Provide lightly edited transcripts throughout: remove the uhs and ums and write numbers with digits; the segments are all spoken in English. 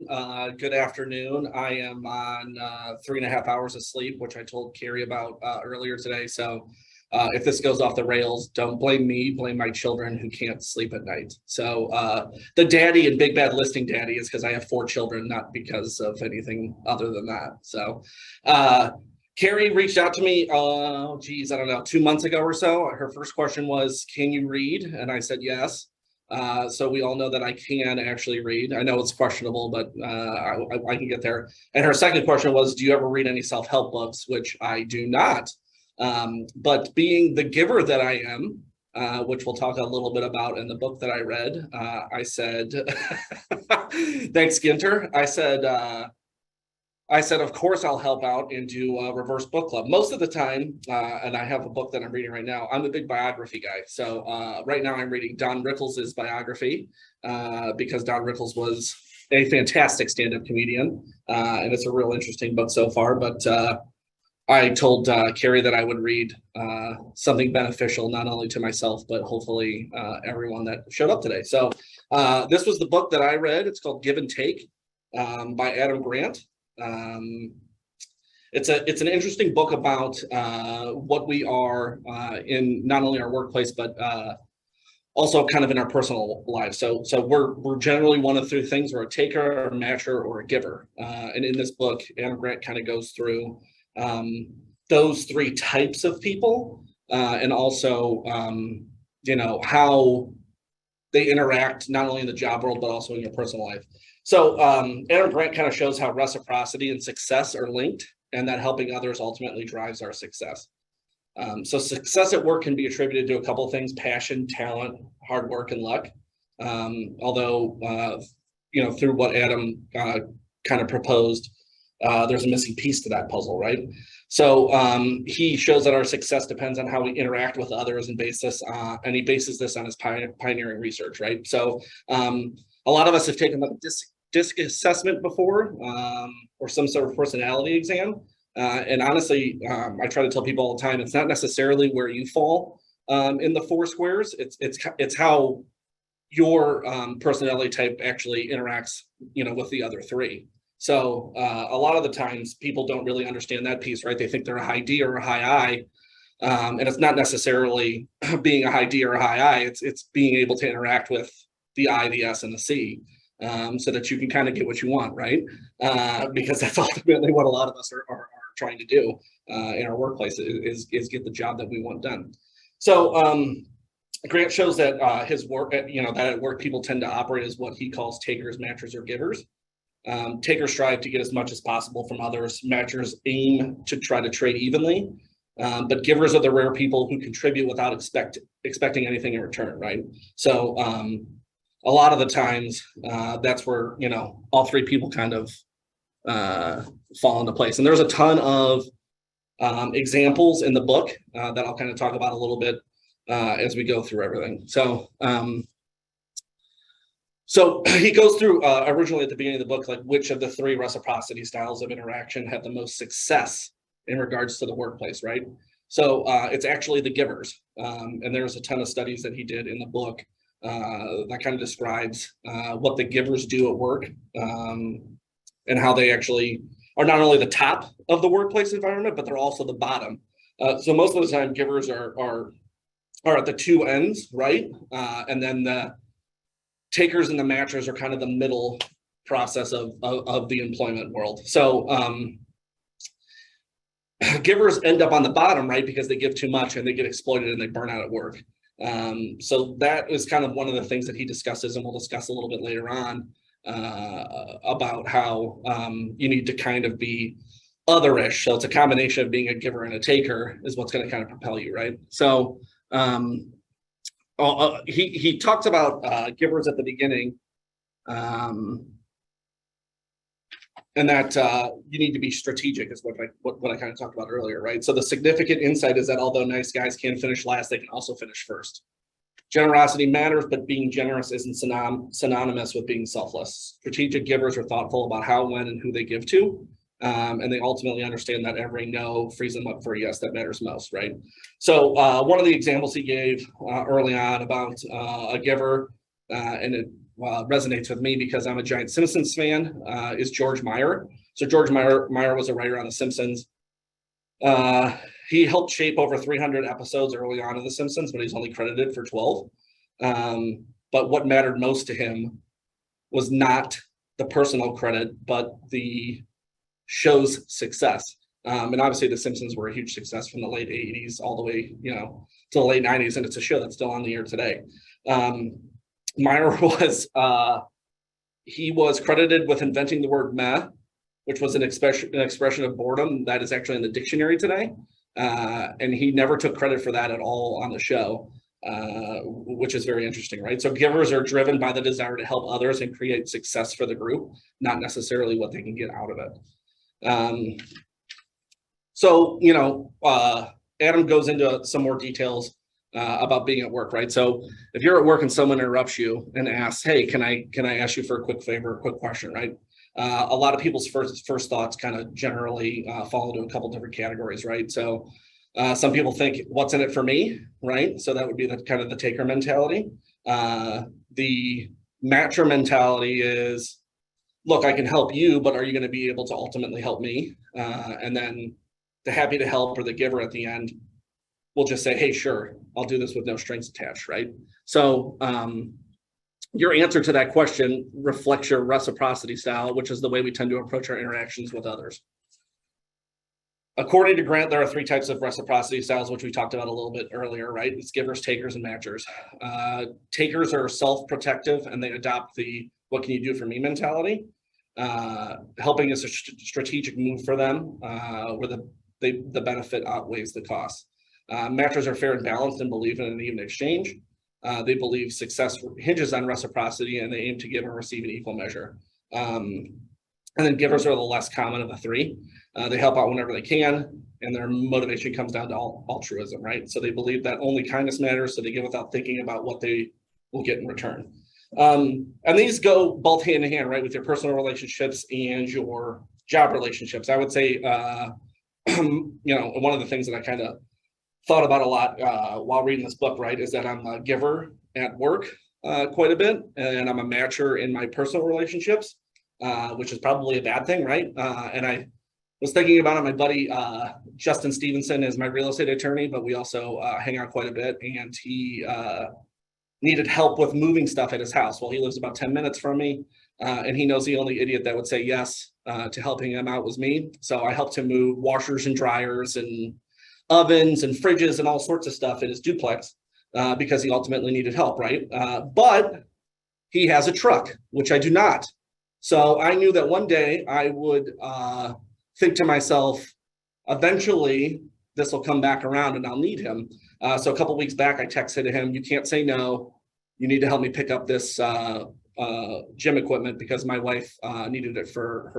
Good afternoon. I am on 3.5 hours of sleep, which I told Carrie about earlier today. So if this goes off the rails, don't blame me, blame my children who can't sleep at night. So the daddy and big bad listing daddy is because I have 4 children, not because of anything other than that. So Carrie reached out to me, I don't know, 2 months ago or so. Her first question was, can you read? And I said, yes. So we all know that I can actually read. I know it's questionable, but I can get there. And her second question was, do you ever read any self-help books? Which I do not. But being the giver that I am, which we'll talk a little bit about in the book that I read, I said, thanks, Ginter. I said, of course, I'll help out and do a reverse book club. Most of the time, and I have a book that I'm reading right now, I'm a big biography guy. So right now I'm reading Don Rickles' biography because Don Rickles was a fantastic stand-up comedian. And it's a real interesting book so far. But I told Carrie that I would read something beneficial, not only to myself, but hopefully everyone that showed up today. So this was the book that I read. It's called Give and Take by Adam Grant. It's an interesting book about what we are in not only our workplace, but also kind of in our personal lives. So we're generally one of 3 things: we're a taker, a matcher, or a giver. And in this book, Adam Grant kind of goes through those 3 types of people, and also how they interact not only in the job world, but also in your personal life. So Adam Grant kind of shows how reciprocity and success are linked, and that helping others ultimately drives our success. So success at work can be attributed to a couple of things: passion, talent, hard work, and luck. Although, through what Adam kind of proposed, there's a missing piece to that puzzle, right? So he shows that our success depends on how we interact with others and he bases this on his pioneering research, right? So a lot of us have taken the DISC assessment before, or some sort of personality exam. And honestly, I try to tell people all the time, it's not necessarily where you fall in the 4 squares. It's how your personality type actually interacts, with the other 3. So a lot of the times people don't really understand that piece, right? They think they're a high D or a high I. And it's not necessarily being a high D or a high I. It's being able to interact with the I, the S, and the C, so that you can kind of get what you want, right? Because that's ultimately what a lot of us are trying to do in our workplace is get the job that we want done. So Grant shows that his work, that at work people tend to operate as what he calls takers, matchers, or givers. Takers strive to get as much as possible from others. Matchers aim to try to trade evenly. But givers are the rare people who contribute without expecting anything in return, right? So a lot of the times that's where, all 3 people kind of fall into place. And there's a ton of examples in the book that I'll kind of talk about a little bit as we go through everything. So he goes through originally at the beginning of the book, like which of the 3 reciprocity styles of interaction had the most success in regards to the workplace, right? So it's actually the givers. And there's a ton of studies that he did in the book that kind of describes what the givers do at work, and how they actually are not only the top of the workplace environment, but they're also the bottom. So most of the time givers are at the 2 ends, right? And then the takers and the matchers are kind of the middle process of the employment world. So givers end up on the bottom, right? Because they give too much and they get exploited and they burn out at work. So that is kind of one of the things that he discusses, and we'll discuss a little bit later on about how you need to kind of be otherish. So it's a combination of being a giver and a taker is what's going to kind of propel you, right? So he talks about givers at the beginning, and that you need to be strategic is what I kind of talked about earlier, right? So the significant insight is that although nice guys can finish last, they can also finish first. Generosity matters, but being generous isn't synonymous with being selfless. Strategic givers are thoughtful about how, when, and who they give to. And they ultimately understand that every no frees them up for a yes that matters most, right? So one of the examples he gave early on about a giver, and resonates with me because I'm a giant Simpsons fan, is George Meyer. So George Meyer was a writer on The Simpsons. He helped shape over 300 episodes early on in The Simpsons, but he's only credited for 12. But what mattered most to him was not the personal credit, but the show's success. And obviously The Simpsons were a huge success from the late 80s all the way, to the late 90s, and it's a show that's still on the air today. Meyer he was credited with inventing the word meh, which was an expression of boredom that is actually in the dictionary today. And he never took credit for that at all on the show, which is very interesting, right? So givers are driven by the desire to help others and create success for the group, not necessarily what they can get out of it. Adam goes into some more details about being at work, right? So if you're at work and someone interrupts you and asks, "Hey, can I ask you for a quick favor, a quick question?" Right? A lot of people's first thoughts kind of generally fall into a couple different categories, right? So some people think, "What's in it for me?" Right? So that would be the kind of the taker mentality. The matcher mentality is, "Look, I can help you, but are you going to be able to ultimately help me?" And then the happy to help or the giver at the end will just say, "Hey, sure, I'll do this with no strings attached," right? So your answer to that question reflects your reciprocity style, which is the way we tend to approach our interactions with others. According to Grant, there are 3 types of reciprocity styles, which we talked about a little bit earlier, right? It's givers, takers, and matchers. Takers are self-protective and they adopt the "what can you do for me" mentality. Helping is a strategic move for them, where the benefit outweighs the cost. Matchers are fair and balanced and believe in an even exchange. They believe success hinges on reciprocity and they aim to give and receive in equal measure. And then givers are the less common of the 3. They help out whenever they can, and their motivation comes down to altruism, right? So they believe that only kindness matters, so they give without thinking about what they will get in return. And these go both hand in hand, right, with your personal relationships and your job relationships. I would say, one of the things that I kind of thought about a lot while reading this book, right, is that I'm a giver at work quite a bit, and I'm a matcher in my personal relationships, which is probably a bad thing, right? And I was thinking about it. My buddy Justin Stevenson is my real estate attorney, but we also hang out quite a bit, and he needed help with moving stuff at his house. Well, he lives about 10 minutes from me, and he knows the only idiot that would say yes to helping him out was me. So I helped him move washers and dryers and ovens and fridges and all sorts of stuff in his duplex because he ultimately needed help, right? But he has a truck, which I do not. So I knew that one day I would think to myself, eventually this will come back around and I'll need him. So a couple of weeks back, I texted him, "You can't say no. You need to help me pick up this gym equipment because my wife needed it for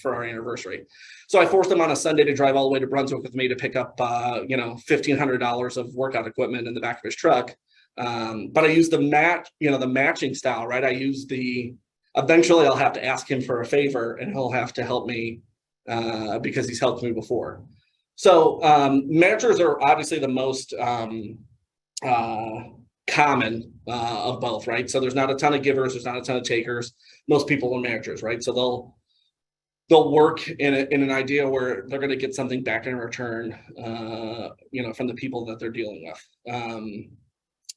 our anniversary." So I forced him on a Sunday to drive all the way to Brunswick with me to pick up $1,500 of workout equipment in the back of his truck. But I used the matching style, right? I used eventually I'll have to ask him for a favor and he'll have to help me because he's helped me before. So matchers are obviously the most common of both, right? So there's not a ton of givers, there's not a ton of takers. Most people are matchers, right? So they'll work in an idea where they're going to get something back in return, from the people that they're dealing with.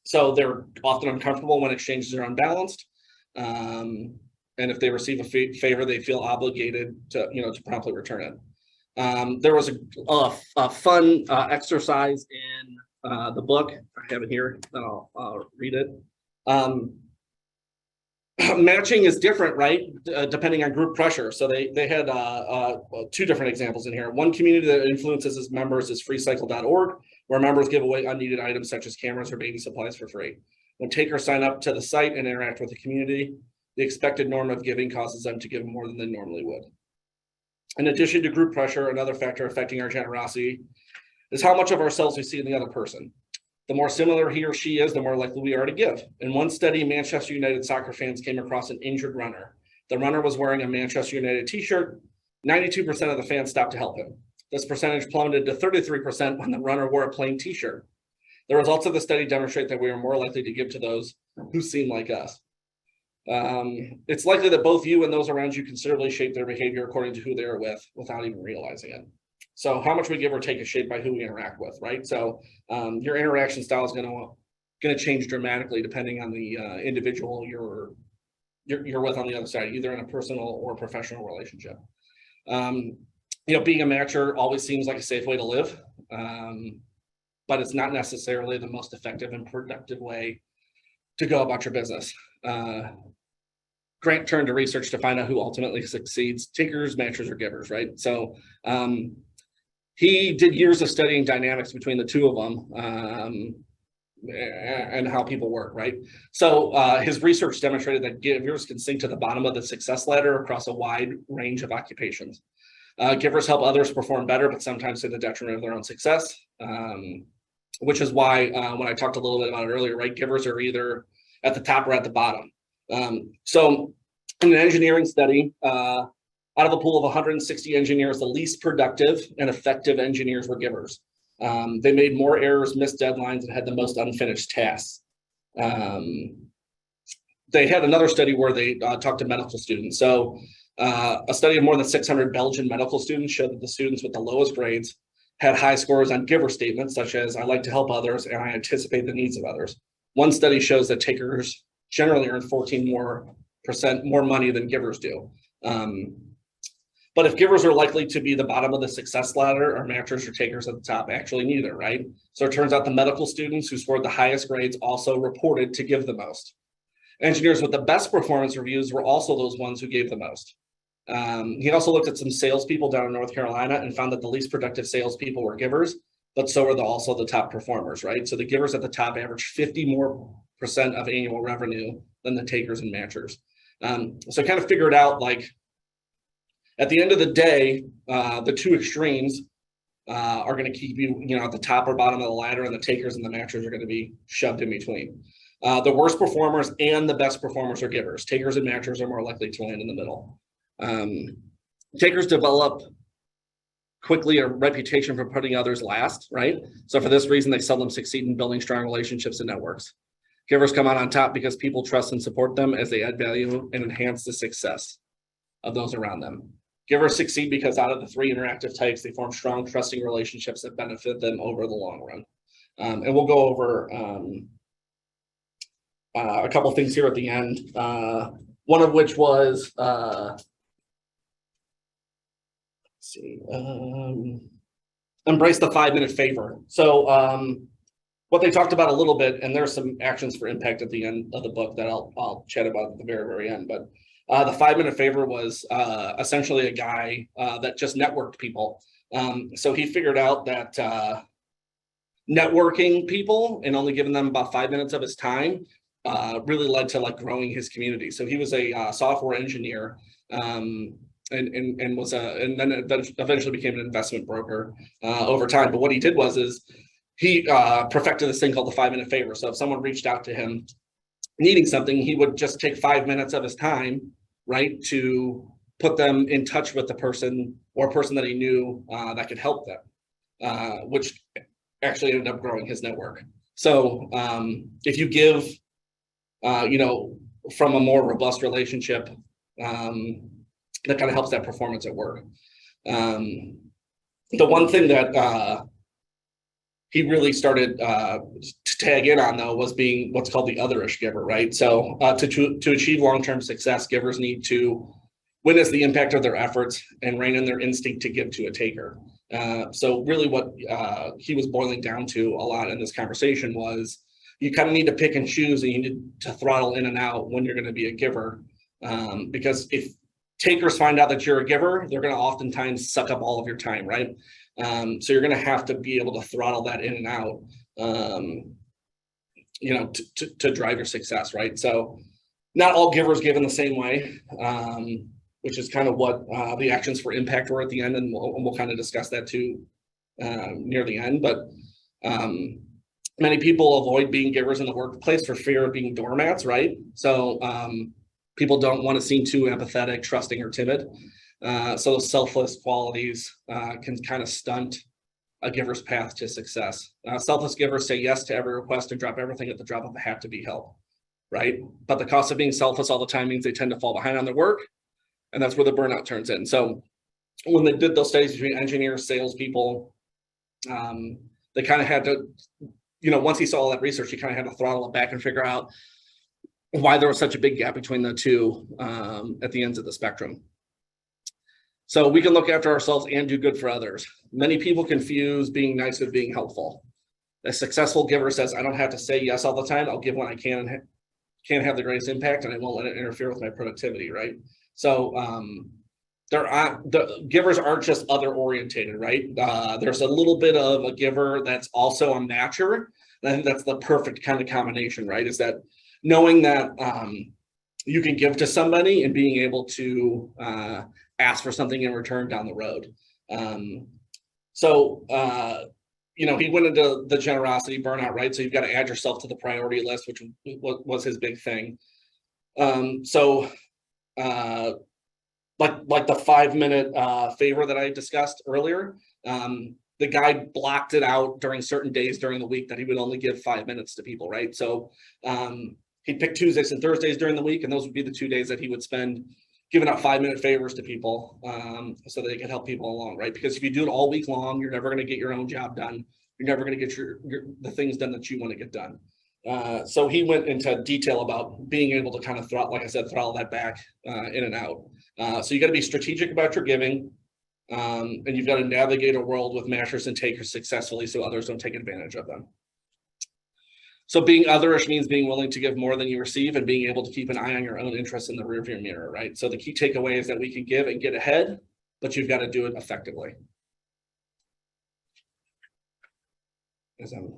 So they're often uncomfortable when exchanges are unbalanced. And if they receive a favor, they feel obligated to promptly return it. There was a fun exercise in the book. I have it here. I'll read it. Matching is different, right? Depending on group pressure. So they had 2 different examples in here. One community that influences its members is freecycle.org, where members give away unneeded items such as cameras or baby supplies for free. When takers sign up to the site and interact with the community, the expected norm of giving causes them to give more than they normally would. In addition to group pressure, another factor affecting our generosity is how much of ourselves we see in the other person. The more similar he or she is, the more likely we are to give. In one study, Manchester United soccer fans came across an injured runner. The runner was wearing a Manchester United t-shirt. 92% of the fans stopped to help him. This percentage plummeted to 33% when the runner wore a plain t-shirt. The results of the study demonstrate that we are more likely to give to those who seem like us. It's likely that both you and those around you considerably shape their behavior according to who they are with without even realizing it. So how much we give or take is shaped by who we interact with, right? So your interaction style is going to change dramatically depending on the individual you're with on the other side, either in a personal or professional relationship. Being a matcher always seems like a safe way to live, but it's not necessarily the most effective and productive way to go about your business. Grant turned to research to find out who ultimately succeeds, takers, matchers, or givers, right? So he did years of studying dynamics between the two of them and how people work, right? So his research demonstrated that givers can sink to the bottom of the success ladder across a wide range of occupations. Givers help others perform better, but sometimes to the detriment of their own success, which is why when I talked a little bit about it earlier, right, givers are either at the top or at the bottom. So in an engineering study, out of a pool of 160 engineers, the least productive and effective engineers were givers. They made more errors, missed deadlines, and had the most unfinished tasks. They had another study where they talked to medical students. So a study of more than 600 Belgian medical students showed that the students with the lowest grades had high scores on giver statements, such as I like to help others and I anticipate the needs of others. One study shows that takers generally earn 14% more money than givers do. But if givers are likely to be the bottom of the success ladder, or matchers or takers at the top? Actually, neither, right? So it turns out the medical students who scored the highest grades also reported to give the most. Engineers with the best performance reviews were also those ones who gave the most. He also looked at some salespeople down in North Carolina and found that the least productive salespeople were givers, but so were also the top performers, right? So the givers at the top averaged 50% more of annual revenue than the takers and matchers. So I kind of figured out, like, at the end of the day, the two extremes are going to keep you, at the top or bottom of the ladder, and the takers and the matchers are going to be shoved in between. The worst performers and the best performers are givers. Takers and matchers are more likely to land in the middle. Takers develop quickly a reputation for putting others last, right? So for this reason, they seldom succeed in building strong relationships and networks. Givers come out on top because people trust and support them as they add value and enhance the success of those around them. Givers succeed because out of the three interactive types, they form strong, trusting relationships that benefit them over the long run. And we'll go over a couple things here at the end. One of which was, embrace the 5-minute favor. So what they talked about a little bit, and there's some actions for impact at the end of the book that I'll chat about at the very, very end. But the 5-minute favor was essentially a guy that just networked people. So he figured out that networking people and only giving them about 5 minutes of his time really led to like growing his community. So he was a software engineer and then eventually became an investment broker over time. But what he did was he perfected this thing called the 5-minute favor. So if someone reached out to him needing something, he would just take 5 minutes of his time, right, to put them in touch with the person or person that he knew that could help them, which actually ended up growing his network. So if you give, from a more robust relationship, that kind of helps that performance at work. The one thing that he really started to tag in on, though, was being what's called the otherish giver, right? So to achieve long-term success, givers need to witness the impact of their efforts and rein in their instinct to give to a taker. So really what he was boiling down to a lot in this conversation was you kind of need to pick and choose, and you need to throttle in and out when you're going to be a giver. Because if takers find out that you're a giver, they're going to oftentimes suck up all of your time, right? So you're going to have to be able to throttle that in and out, to drive your success, right? So not all givers give in the same way, which is kind of what the actions for impact were at the end, and we'll kind of discuss that too near the end. But many people avoid being givers in the workplace for fear of being doormats, right? So people don't want to seem too empathetic, trusting, or timid. So those selfless qualities can kind of stunt a giver's path to success. Selfless givers say yes to every request and drop everything at the drop of a hat to be helped. right? But the cost of being selfless all the time means they tend to fall behind on their work, and that's where the burnout turns in. So when they did those studies between engineers, salespeople, they kind of had to, once he saw all that research, he kind of had to throttle it back and figure out why there was such a big gap between the two at the ends of the spectrum. So we can look after ourselves and do good for others. Many people confuse being nice with being helpful. A successful giver says, I don't have to say yes all the time. I'll give when I can and can't have the greatest impact, and I won't let it interfere with my productivity, right? So the givers aren't just other orientated, right? There's a little bit of a giver that's also a matcher. And I think that's the perfect kind of combination, right? Is that knowing that you can give to somebody and being able to ask for something in return down the road. He went into the generosity burnout, right? So you've got to add yourself to the priority list, which was his big thing. Like the 5-minute favor that I discussed earlier, the guy blocked it out during certain days during the week that he would only give 5 minutes to people, right? So he'd pick Tuesdays and Thursdays during the week, and those would be the 2 days that he would spend giving out 5-minute favors to people so that they could help people along, right? Because if you do it all week long, you're never going to get your own job done. You're never going to get the things done that you want to get done. So he went into detail about being able to kind of throttle that back in and out. So you got to be strategic about your giving, and you've got to navigate a world with mashers and takers successfully so others don't take advantage of them. So being otherish means being willing to give more than you receive and being able to keep an eye on your own interests in the rearview mirror, right? So the key takeaway is that we can give and get ahead, but you've got to do it effectively. As I'm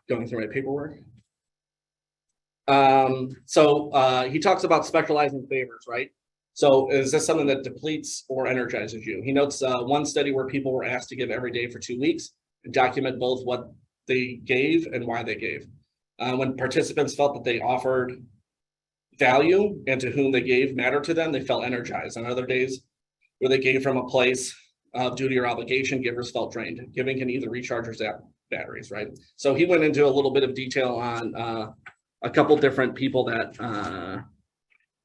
going through my paperwork. He talks about specializing favors, right? So is this something that depletes or energizes you? He notes one study where people were asked to give every day for 2 weeks and document both what they gave and why they gave. When participants felt that they offered value and to whom they gave mattered to them, they felt energized. On other days where they gave from a place of duty or obligation, givers felt drained. Giving can either recharge or zap batteries, right? So he went into a little bit of detail on a couple different people that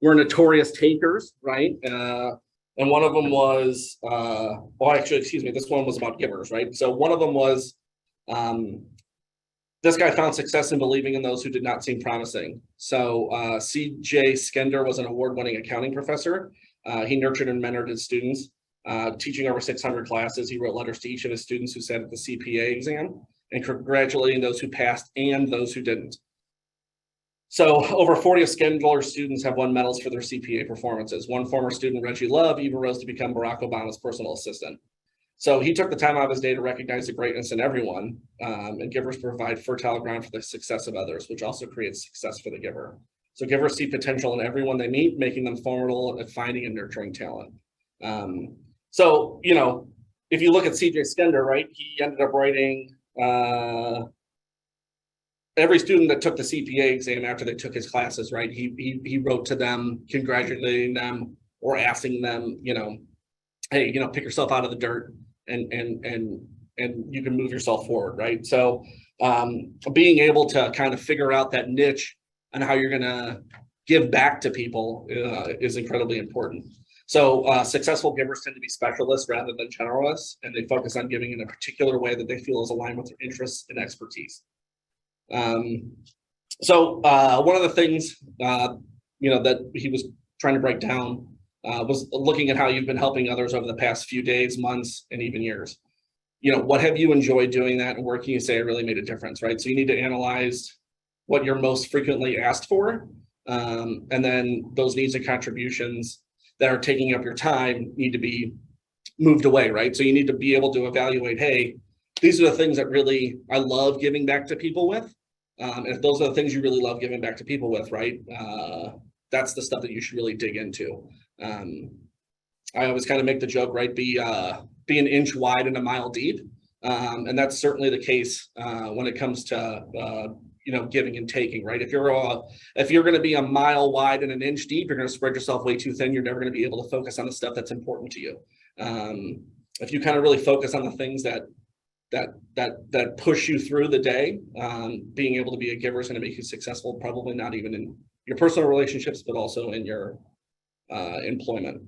were notorious takers, right? And one of them was, this one was about givers, right? So one of them was, this guy found success in believing in those who did not seem promising. So C.J. Skender was an award-winning accounting professor. He nurtured and mentored his students, teaching over 600 classes. He wrote letters to each of his students who sat at the CPA exam and congratulating those who passed and those who didn't. So over 40 of Skender's students have won medals for their CPA performances. One former student, Reggie Love, even rose to become Barack Obama's personal assistant. So he took the time out of his day to recognize the greatness in everyone, and givers provide fertile ground for the success of others, which also creates success for the giver. So givers see potential in everyone they meet, making them formidable at finding and nurturing talent. If you look at C.J. Skender, right, he ended up writing every student that took the CPA exam after they took his classes, right, he wrote to them, congratulating them or asking them, hey, pick yourself out of the dirt and you can move yourself forward, right? So being able to kind of figure out that niche and how you're going to give back to people is incredibly important. So successful givers tend to be specialists rather than generalists, and they focus on giving in a particular way that they feel is aligned with their interests and expertise. One of the things, that he was trying to break down was looking at how you've been helping others over the past few days, months, and even years. What have you enjoyed doing that, and where can you say it really made a difference, right? So you need to analyze what you're most frequently asked for, and then those needs and contributions that are taking up your time need to be moved away, right? So you need to be able to evaluate, hey, these are the things that really I love giving back to people with. And if those are the things you really love giving back to people with, right, that's the stuff that you should really dig into. I always kind of make the joke, right, be an inch wide and a mile deep. And that's certainly the case when it comes to giving and taking, right? If you're going to be a mile wide and an inch deep, you're going to spread yourself way too thin. You're never going to be able to focus on the stuff that's important to you. If you kind of really focus on the things that that push you through the day. Being able to be a giver is going to make you successful, probably not even in your personal relationships, but also in your employment.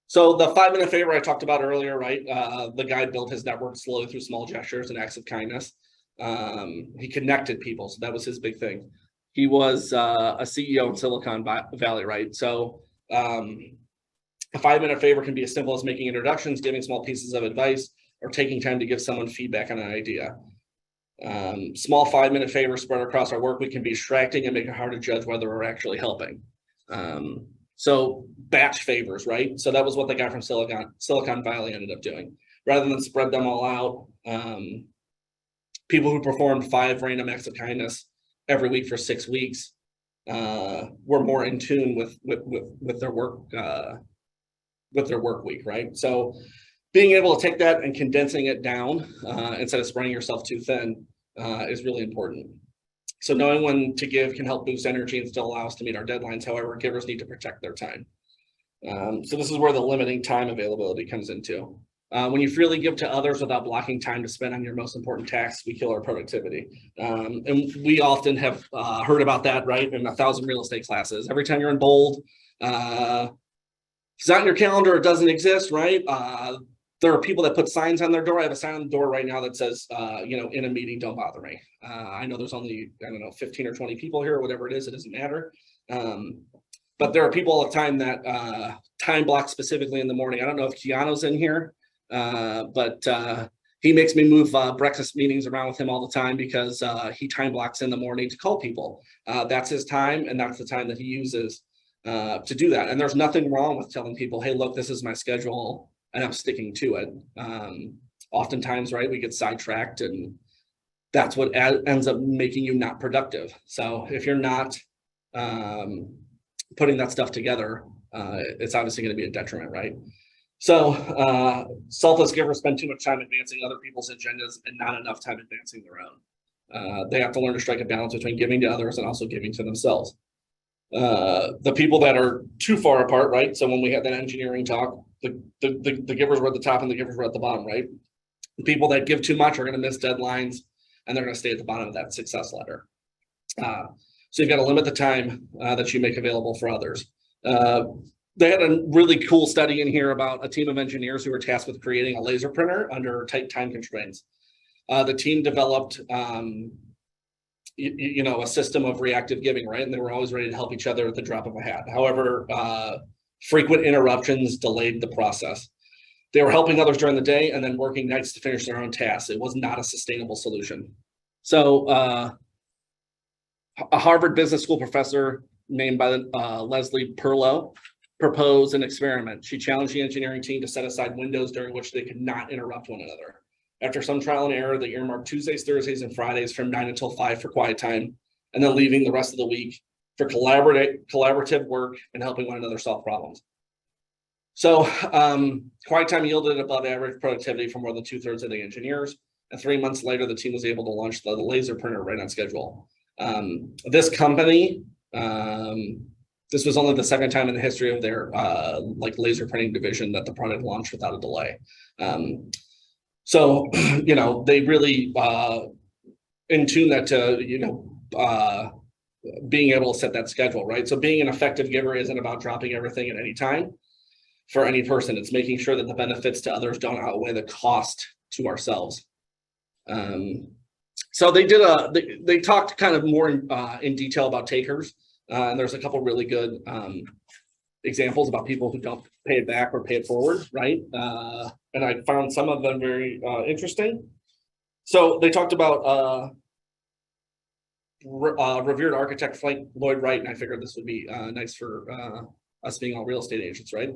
So the 5-minute favor I talked about earlier, right? The guy built his network slowly through small gestures and acts of kindness. He connected people, so that was his big thing. He was a CEO in Silicon Valley, right? So a 5-minute favor can be as simple as making introductions, giving small pieces of advice, or taking time to give someone feedback on an idea. Small 5-minute favors spread across our work week can be distracting and make it hard to judge whether we're actually helping. So batch favors, right? So that was what the guy from Silicon Valley ended up doing. Rather than spread them all out, people who performed 5 random acts of kindness every week for 6 weeks were more in tune with their work week, right? So being able to take that and condensing it down instead of spreading yourself too thin is really important. So knowing when to give can help boost energy and still allow us to meet our deadlines. However, givers need to protect their time. So this is where the limiting time availability comes into. When you freely give to others without blocking time to spend on your most important tasks, we kill our productivity. And we often have heard about that, right? In 1,000 real estate classes. Every time you're in bold, if it's not in your calendar, it doesn't exist, right? There are people that put signs on their door. I have a sign on the door right now that says, in a meeting, don't bother me. I know there's only, 15 or 20 people here or whatever it is, it doesn't matter. But there are people all the time that time block specifically in the morning. I don't know if Keanu's in here, but he makes me move breakfast meetings around with him all the time because he time blocks in the morning to call people. That's his time, and that's the time that he uses to do that. And there's nothing wrong with telling people, hey, look, this is my schedule, and I'm sticking to it. Oftentimes, right, we get sidetracked, and that's what ends up making you not productive. So if you're not putting that stuff together, it's obviously going to be a detriment, right? So selfless givers spend too much time advancing other people's agendas and not enough time advancing their own. They have to learn to strike a balance between giving to others and also giving to themselves. The people that are too far apart, right? So when we had that engineering talk, the givers were at the top and the givers were at the bottom, right? The people that give too much are going to miss deadlines, and they're going to stay at the bottom of that success ladder. So you've got to limit the time that you make available for others. They had a really cool study in here about a team of engineers who were tasked with creating a laser printer under tight time constraints. The team developed a system of reactive giving, right? And they were always ready to help each other at the drop of a hat. However, frequent interruptions delayed the process. They were helping others during the day and then working nights to finish their own tasks. It was not a sustainable solution. So a Harvard Business School professor named by Leslie Perlow proposed an experiment. She challenged the engineering team to set aside windows during which they could not interrupt one another. After some trial and error, they earmarked Tuesdays, Thursdays, and Fridays from 9 until 5 for quiet time, and then leaving the rest of the week for collaborative work and helping one another solve problems. So quiet time yielded above average productivity for more than 2/3 of the engineers. And 3 months later, the team was able to launch the laser printer right on schedule. This company, this was only the second time in the history of their laser printing division that the product launched without a delay. So, they really in tune that to, being able to set that schedule, right? So being an effective giver isn't about dropping everything at any time for any person. It's making sure that the benefits to others don't outweigh the cost to ourselves. So they talked kind of more in detail about takers. And there's a couple really good examples about people who don't pay it back or pay it forward, right? And I found some of them very interesting. So they talked about revered architect Frank Lloyd Wright, and I figured this would be nice for us being all real estate agents, right?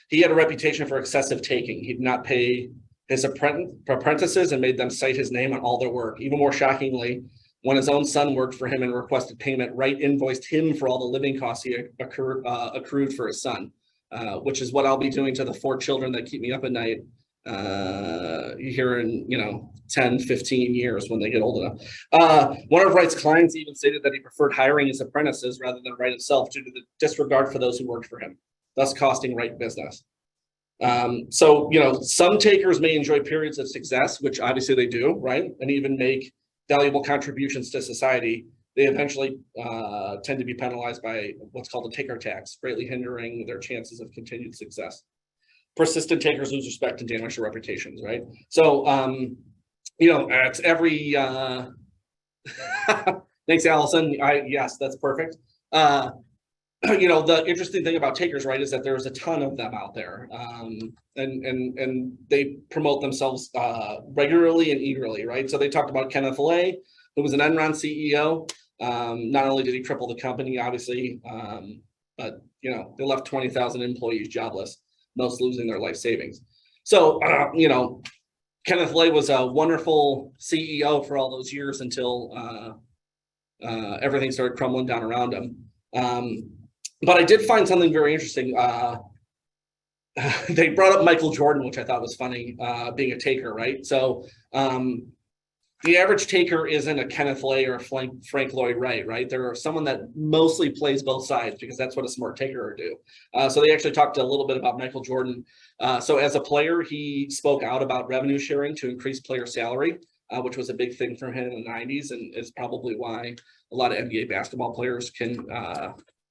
He had a reputation for excessive taking. He did not pay his apprentices and made them cite his name on all their work. Even more shockingly, when his own son worked for him and requested payment, Wright invoiced him for all the living costs he accrued for his son, which is what I'll be doing to the 4 children that keep me up at night here in 10, 15 years when they get old enough. One of Wright's clients even stated that he preferred hiring his apprentices rather than Wright himself due to the disregard for those who worked for him, thus costing Wright business. So, some takers may enjoy periods of success, which obviously they do, right? And even make valuable contributions to society. They eventually tend to be penalized by what's called a taker tax, greatly hindering their chances of continued success. Persistent takers lose respect and damage their reputations, right? So, it's every, thanks, Allison. Yes, that's perfect. The interesting thing about takers, right, is that there's a ton of them out there, and they promote themselves regularly and eagerly, right? So they talked about Kenneth Lay, who was an Enron CEO. Not only did he triple the company, obviously, but they left 20,000 employees jobless, most losing their life savings. So Kenneth Lay was a wonderful CEO for all those years until everything started crumbling down around him. But I did find something very interesting. They brought up Michael Jordan, which I thought was funny, being a taker, right? So the average taker isn't a Kenneth Lay or a Frank Lloyd Wright, right? They're someone that mostly plays both sides because that's what a smart taker would do. So they actually talked a little bit about Michael Jordan. So as a player, he spoke out about revenue sharing to increase player salary, which was a big thing for him in the 90s and is probably why a lot of NBA basketball players can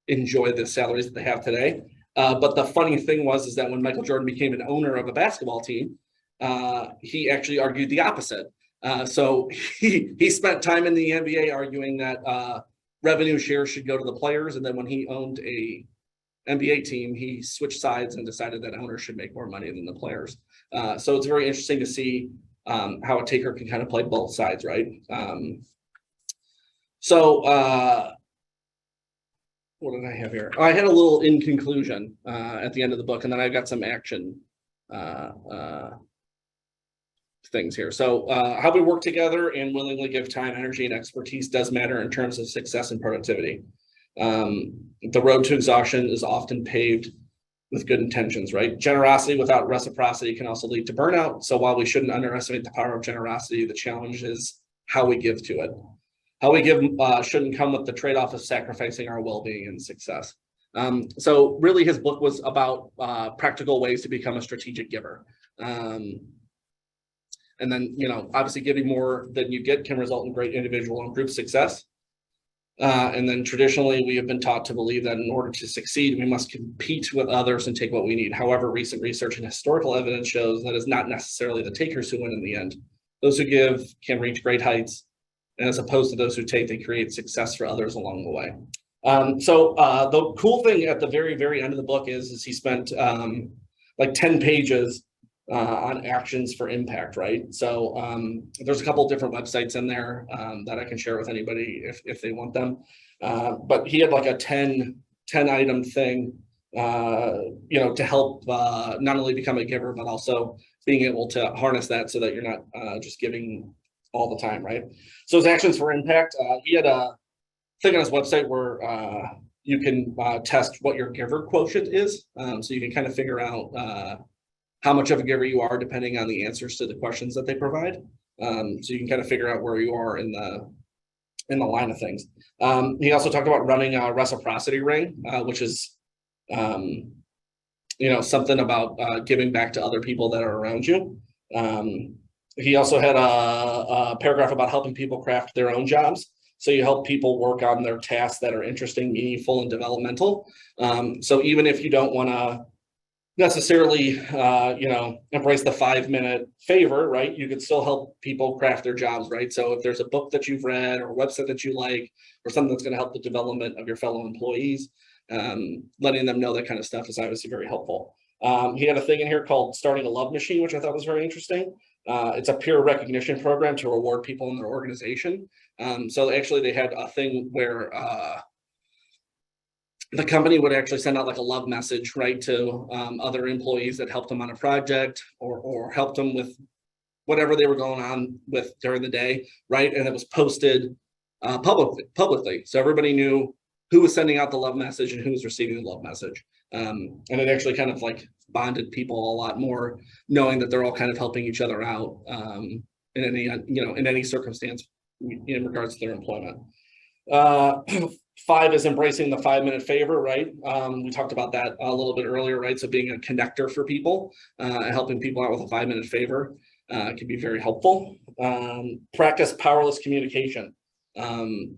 enjoy the salaries that they have today. But the funny thing is that when Michael Jordan became an owner of a basketball team, he actually argued the opposite. So he spent time in the NBA arguing that revenue share should go to the players. And then when he owned a NBA team, he switched sides and decided that owners should make more money than the players. So it's very interesting to see how a taker can kind of play both sides, right? What did I have here? I had a little in conclusion at the end of the book, and then I've got some action things here. So how we work together and willingly give time, energy, and expertise does matter in terms of success and productivity. The road to exhaustion is often paved with good intentions, right? Generosity without reciprocity can also lead to burnout. So while we shouldn't underestimate the power of generosity, the challenge is how we give to it. How we give shouldn't come with the trade-off of sacrificing our well-being and success. So really his book was about practical ways to become a strategic giver. And then, obviously giving more than you get can result in great individual and group success. And then traditionally, we have been taught to believe that in order to succeed, we must compete with others and take what we need. However, recent research and historical evidence shows that it's not necessarily the takers who win in the end. Those who give can reach great heights. And as opposed to those who take, they create success for others along the way. So the cool thing at the very, very end of the book is he spent like 10 pages on actions for impact, right? So there's a couple of different websites in there that I can share with anybody if they want them. But he had like a 10 item thing, to help not only become a giver, but also being able to harness that so that you're not just giving all the time, right? So his actions for impact, he had a thing on his website where you can test what your giver quotient is. So you can kind of figure out how much of a giver you are depending on the answers to the questions that they provide. So you can kind of figure out where you are in the line of things. He also talked about running a reciprocity ring, which is something about giving back to other people that are around you. He also had a paragraph about helping people craft their own jobs. So you help people work on their tasks that are interesting, meaningful, and developmental. So even if you don't want to necessarily, embrace the 5-minute favor, right? You could still help people craft their jobs, right? So if there's a book that you've read or a website that you like, or something that's going to help the development of your fellow employees, letting them know that kind of stuff is obviously very helpful. He had a thing in here called Starting a Love Machine, which I thought was very interesting. It's a peer recognition program to reward people in their organization. So actually they had a thing where the company would actually send out like a love message, right, to other employees that helped them on a project or helped them with whatever they were going on with during the day, right? And it was posted publicly. So everybody knew who was sending out the love message and who was receiving the love message. And it actually kind of like bonded people a lot more, knowing that they're all kind of helping each other out in any, in any circumstance in regards to their employment. 5 is embracing the 5-minute favor, right? We talked about that a little bit earlier, right? So being a connector for people, helping people out with a 5-minute favor can be very helpful. Practice powerless communication.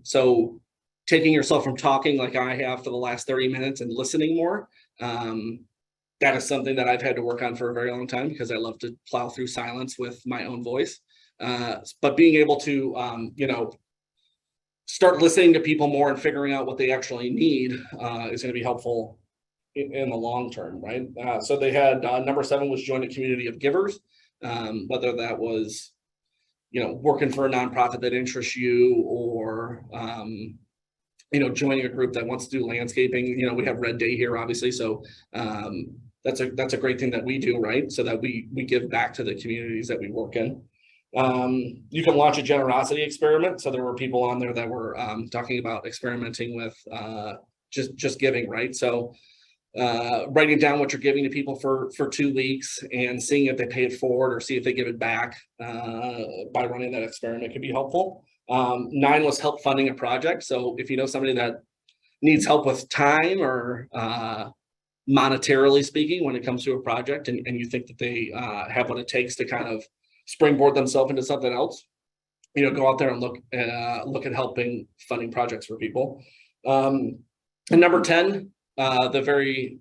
So taking yourself from talking like I have for the last 30 minutes and listening more. That is something that I've had to work on for a very long time because I love to plow through silence with my own voice. But being able to, start listening to people more and figuring out what they actually need is going to be helpful in the long term, right? So they had number 7 was join a community of givers, whether that was, working for a nonprofit that interests you, or joining a group that wants to do landscaping. We have Red Day here, obviously, so that's a great thing that we do, right? So that we give back to the communities that we work in. You can launch a generosity experiment. So there were people on there that were talking about experimenting with just giving, right? So writing down what you're giving to people for 2 weeks and seeing if they pay it forward or see if they give it back by running that experiment could be helpful. 9 was help funding a project. So if you know somebody that needs help with time or monetarily speaking when it comes to a project, and you think that they have what it takes to kind of springboard themselves into something else, go out there and look at helping funding projects for people. And number 10, the very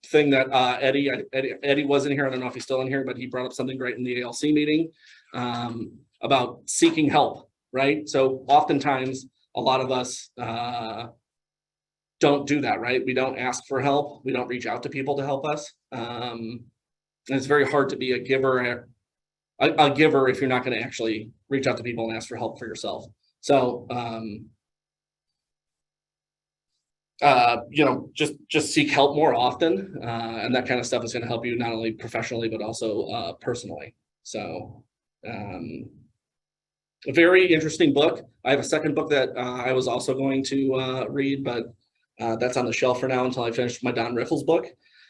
thing that Eddie wasn't here. I don't know if he's still in here, but he brought up something great in the ALC meeting about seeking help, right? So oftentimes a lot of us don't do that, right? We don't ask for help. We don't reach out to people to help us. And it's very hard to be a giver if you're not going to actually reach out to people and ask for help for yourself. So, just seek help more often. And that kind of stuff is going to help you not only professionally, but also personally. So, a very interesting book. I have a second book that I was also going to read, but that's on the shelf for now until I finish my Don Rickles book.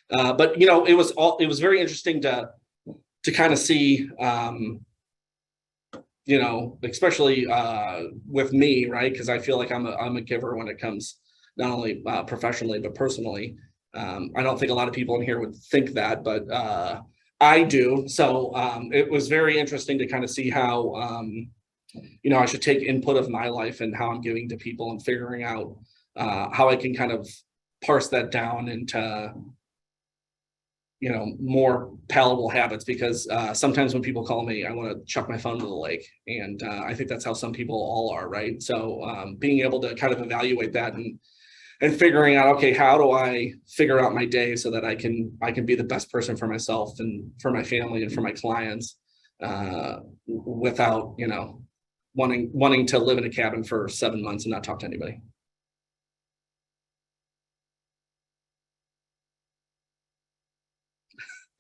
But it was very interesting to kind of see, especially with me, right? Because I feel like I'm a giver when it comes not only professionally but personally. I don't think a lot of people in here would think that, but I do. So it was very interesting to kind of see how I should take input of my life and how I'm giving to people and figuring out how I can kind of parse that down into more palatable habits, because sometimes when people call me, I want to chuck my phone to the lake. And I think that's how some people all are, right? So being able to kind of evaluate that and figuring out, okay, how do I figure out my day so that I can be the best person for myself and for my family and for my clients without, wanting to live in a cabin for 7 months and not talk to anybody.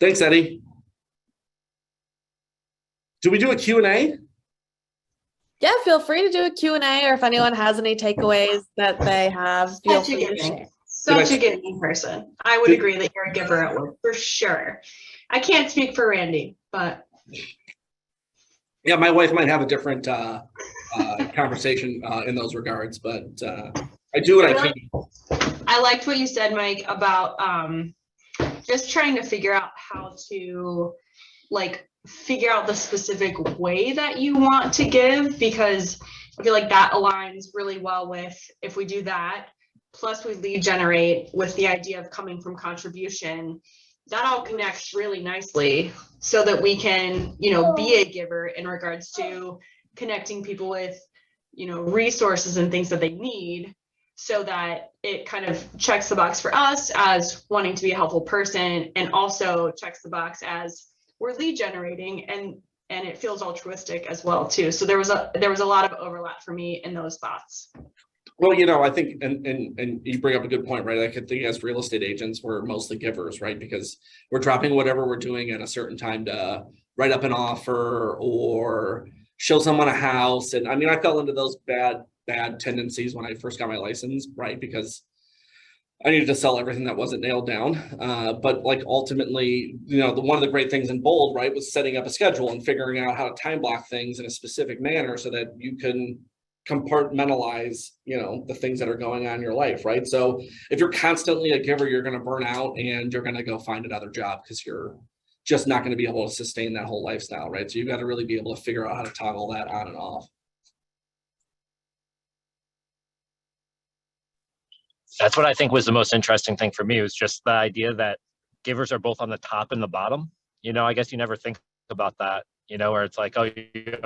Thanks, Eddie. Do we do a Q&A? Yeah, feel free to do a Q&A, or if anyone has any takeaways that they have, feel free to share. Such a giving person. I would agree that you're a giver at work, for sure. I can't speak for Randy, but. Yeah, my wife might have a different conversation in those regards, but I do what I can. I liked what you said, Mike, about just trying to figure out how to figure out the specific way that you want to give, because I feel like that aligns really well with, if we do that, plus we lead generate with the idea of coming from contribution, that all connects really nicely so that we can, be a giver in regards to connecting people with, resources and things that they need, so that it kind of checks the box for us as wanting to be a helpful person, and also checks the box as we're lead generating, and it feels altruistic as well too. So there was a lot of overlap for me in those thoughts. Well, I think, and you bring up a good point, right? I could think as real estate agents, we're mostly givers, right? Because we're dropping whatever we're doing at a certain time to write up an offer or show someone a house. And I mean, I fell into those bad tendencies when I first got my license, right? Because I needed to sell everything that wasn't nailed down. But like ultimately, one of the great things in Bold, right, was setting up a schedule and figuring out how to time block things in a specific manner so that you can compartmentalize, the things that are going on in your life, right? So if you're constantly a giver, you're going to burn out and you're going to go find another job because you're just not going to be able to sustain that whole lifestyle, right? So you got to really be able to figure out how to toggle that on and off. That's what I think was the most interesting thing for me, was just the idea that givers are both on the top and the bottom. I guess you never think about that, where it's like, oh, you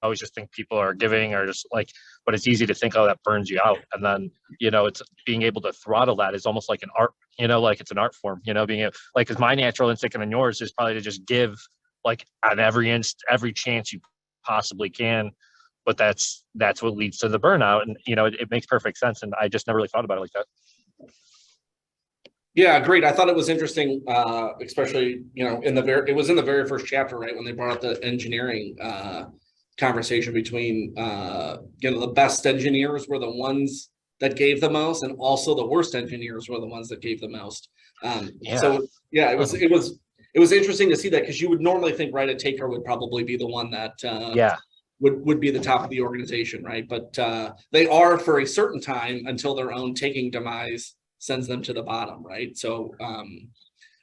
always just think people are giving or just like, but it's easy to think, oh, that burns you out. And then, it's being able to throttle that is almost like an art, like it's an art form, being able, like, cause my natural instinct and yours is probably to just give like on every chance you possibly can. But that's what leads to the burnout. And, it makes perfect sense. And I just never really thought about it like that. Yeah, agreed. I thought it was interesting, especially, it was in the very first chapter, right? When they brought up the engineering conversation between, the best engineers were the ones that gave the most, and also the worst engineers were the ones that gave the most. So yeah, it was interesting to see that, because you would normally think, right, a taker would probably be the one that, would be the top of the organization, right? But they are for a certain time until their own taking demise sends them to the bottom, right? So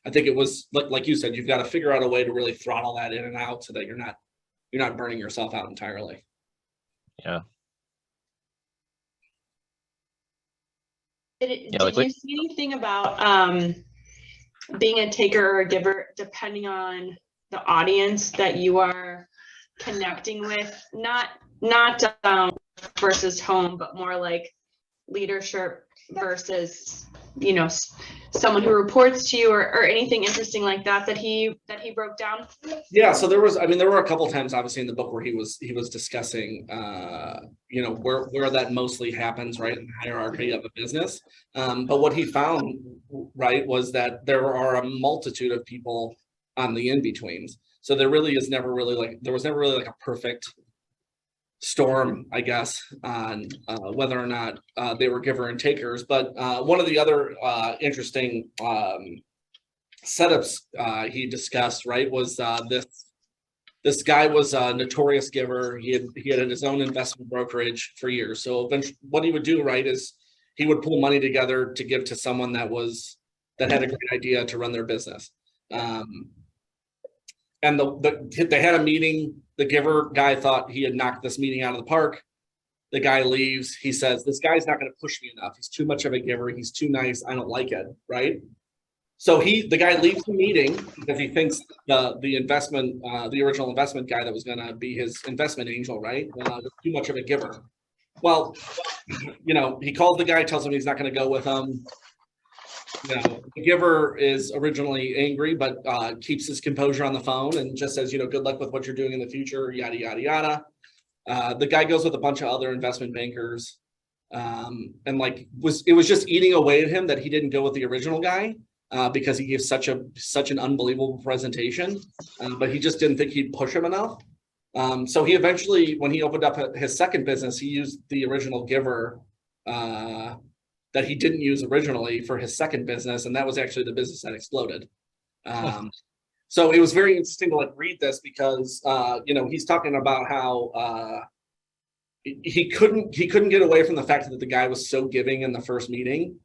I think it was like you said, you've got to figure out a way to really throttle that in and out so that you're not burning yourself out entirely. Yeah. Did you see anything about being a taker or a giver depending on the audience that you are connecting with, not versus home, but more like leadership versus someone who reports to you, or anything interesting like that he broke down? Yeah, so there were a couple times obviously in the book where he was discussing where that mostly happens, right, in the hierarchy of a business. But what he found, right, was that there are a multitude of people on the in-betweens. So there was never really like a perfect storm, I guess, on whether or not they were giver and takers. But one of the other interesting setups he discussed, right, was this guy was a notorious giver. He had his own investment brokerage for years. So eventually, what he would do, right, is he would pull money together to give to someone that had a great idea to run their business. And they had a meeting. The giver guy thought he had knocked this meeting out of the park. The guy leaves. He says, "This guy's not going to push me enough. He's too much of a giver. He's too nice. I don't like it." Right. So the guy leaves the meeting because he thinks the original investment guy that was going to be his investment angel, right, too much of a giver. Well, he calls the guy, tells him he's not going to go with him. The giver is originally angry, but keeps his composure on the phone and just says, good luck with what you're doing in the future, yada, yada, yada. The guy goes with a bunch of other investment bankers. And it was just eating away at him that he didn't go with the original guy because he gave such an unbelievable presentation, but he just didn't think he'd push him enough. So he eventually, when he opened up his second business, he used the original giver that he didn't use originally for his second business, and that was actually the business that exploded. So it was very interesting to read this because he's talking about how he couldn't get away from the fact that the guy was so giving in the first meeting,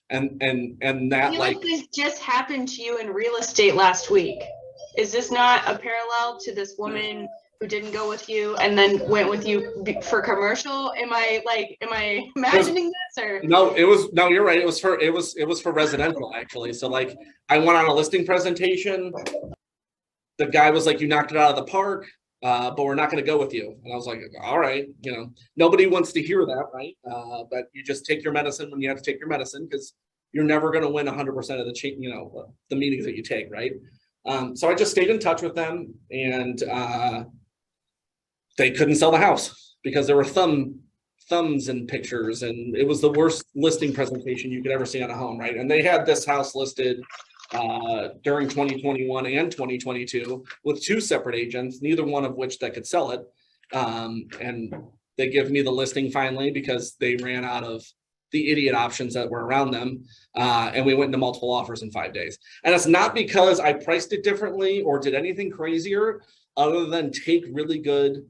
and that I feel like this just happened to you in real estate last week. Is this not a parallel to this woman who didn't go with you and then went with you for commercial? Am I imagining this, or? No, you're right. It was for residential, actually. So I went on a listing presentation. The guy was like, "You knocked it out of the park, but we're not going to go with you." And I was like, all right, nobody wants to hear that, right? But you just take your medicine when you have to take your medicine, because you're never going to win 100% of the meetings that you take, right? So I just stayed in touch with them, and they couldn't sell the house because there were thumbs and pictures, and it was the worst listing presentation you could ever see on a home, right? And they had this house listed during 2021 and 2022 with two separate agents, neither one of which that could sell it. And they give me the listing finally because they ran out of the idiot options that were around them. And we went into multiple offers in 5 days. And it's not because I priced it differently or did anything crazier other than take really good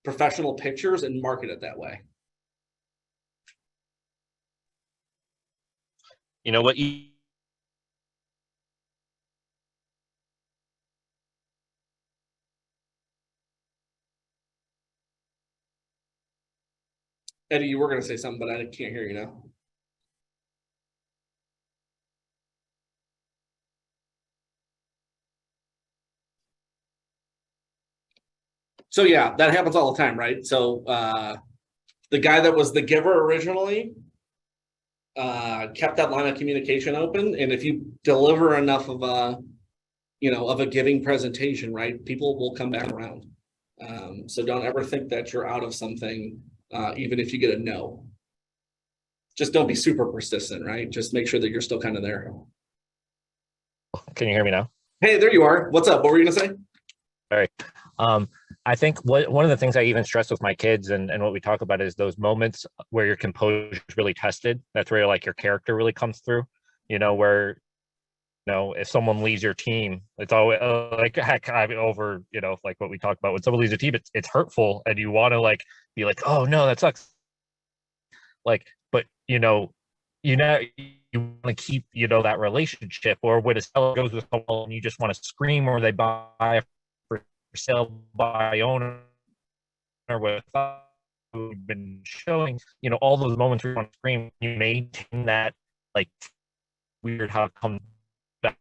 professional pictures and market it that way. You know what you Eddie, you were going to say something, but I can't hear you now. So yeah, that happens all the time, right? So the guy that was the giver originally kept that line of communication open, and if you deliver enough of a giving presentation, right, people will come back around. So don't ever think that you're out of something, even if you get a no. Just don't be super persistent, right? Just make sure that you're still kind of there. can you hear me now? Hey, there you are. What's up? What were you gonna say? All right. I think one of the things I even stress with my kids and what we talk about is those moments where your composure is really tested. That's where like your character really comes through, where, if someone leaves your team, it's always like, heck, over, like what we talked about, when someone leaves your team, it's hurtful and you want to like, be like, oh no, that sucks. Like, but you want to keep, that relationship, or when a seller goes with someone and you just want to scream, or they buy for sale by owner with we've been showing, all those moments where you want to scream, you maintain that like weird how it comes back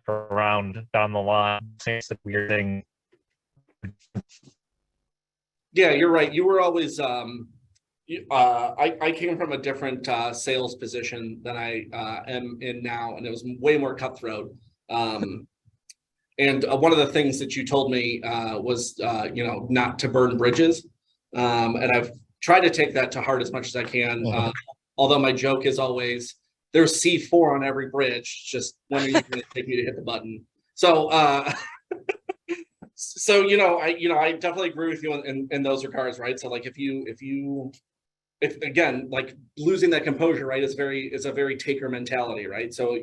around down the line. It's a weird thing. Yeah, you're right. You were always I came from a different sales position than I am in now, and it was way more cutthroat. And one of the things that you told me was not to burn bridges, and I've tried to take that to heart as much as I can. Although my joke is always, there's C4 on every bridge. Just when are you going to take me to hit the button? So so I definitely agree with you in those regards, right? So like if again, like losing that composure, right, is a very taker mentality, right? So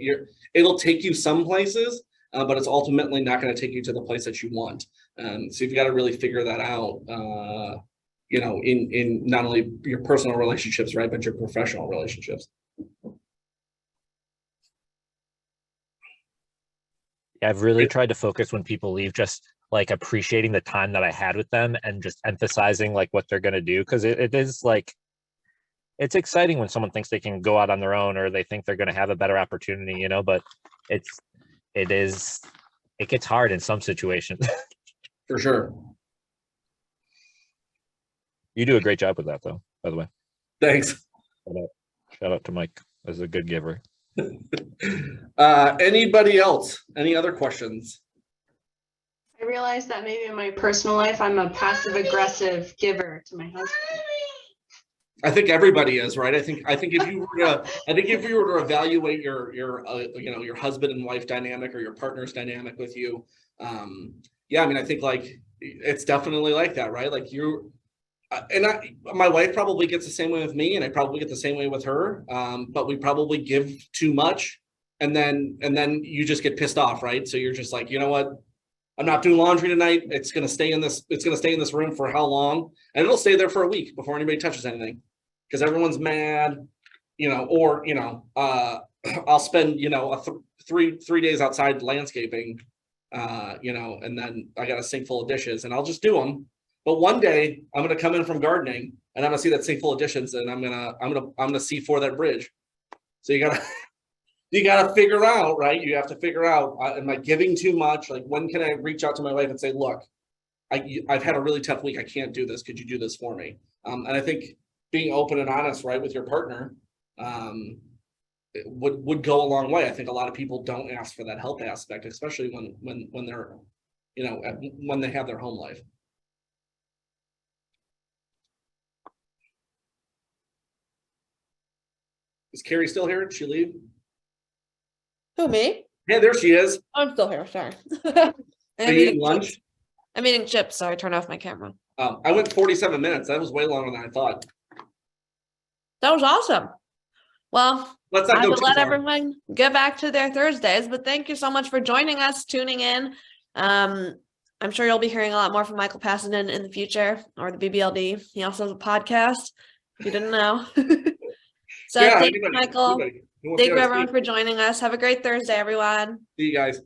it'll take you some places, but it's ultimately not going to take you to the place that you want. So you've got to really figure that out, in not only your personal relationships, right, but your professional relationships. I've really tried to focus when people leave, just like appreciating the time that I had with them and just emphasizing like what they're going to do. Because it is like, it's exciting when someone thinks they can go out on their own, or they think they're going to have a better opportunity, but it gets hard in some situations. For sure. You do a great job with that though, by the way. Thanks. Shout out to Mike as a good giver. Anybody else? Any other questions? I realized that maybe in my personal life, I'm a passive aggressive giver to my husband. I think everybody is, right? I think if you were to evaluate your husband and wife dynamic, or your partner's dynamic with you, I think like it's definitely like that, right? Like my wife probably gets the same way with me, and I probably get the same way with her. But we probably give too much, and then you just get pissed off, right? So you're just like, you know what? I'm not doing laundry tonight. It's gonna stay in this room for how long? And it'll stay there for a week before anybody touches anything, because everyone's mad, or I'll spend three days outside landscaping, and then I got a sink full of dishes, and I'll just do them. But one day I'm gonna come in from gardening, and I'm gonna see that sink full of dishes, and I'm gonna see for that bridge. So you gotta figure out, right? You have to figure out, am I giving too much? Like, when can I reach out to my wife and say, look, I've had a really tough week. I can't do this. Could you do this for me? And I think being open and honest, right, with your partner, would go a long way. I think a lot of people don't ask for that help aspect, especially when they're, when they have their home life. Is Carrie still here? Did she leave? Who, me? Yeah, there she is. I'm still here. Sorry. Are you eating lunch? I'm eating chips, so I turned off my camera. I went 47 minutes. That was way longer than I thought. That was awesome. Well, Let's not I go will too let far. everyone get back to their Thursdays, but thank you so much for joining us, tuning in. I'm sure you'll be hearing a lot more from Michael Pasadyn in the future, or the BBLD. He also has a podcast, if you didn't know. So Yeah, thank you, anybody Michael. who wants to Thank you, go everyone, speak. for joining us. Have a great Thursday, everyone. See you guys.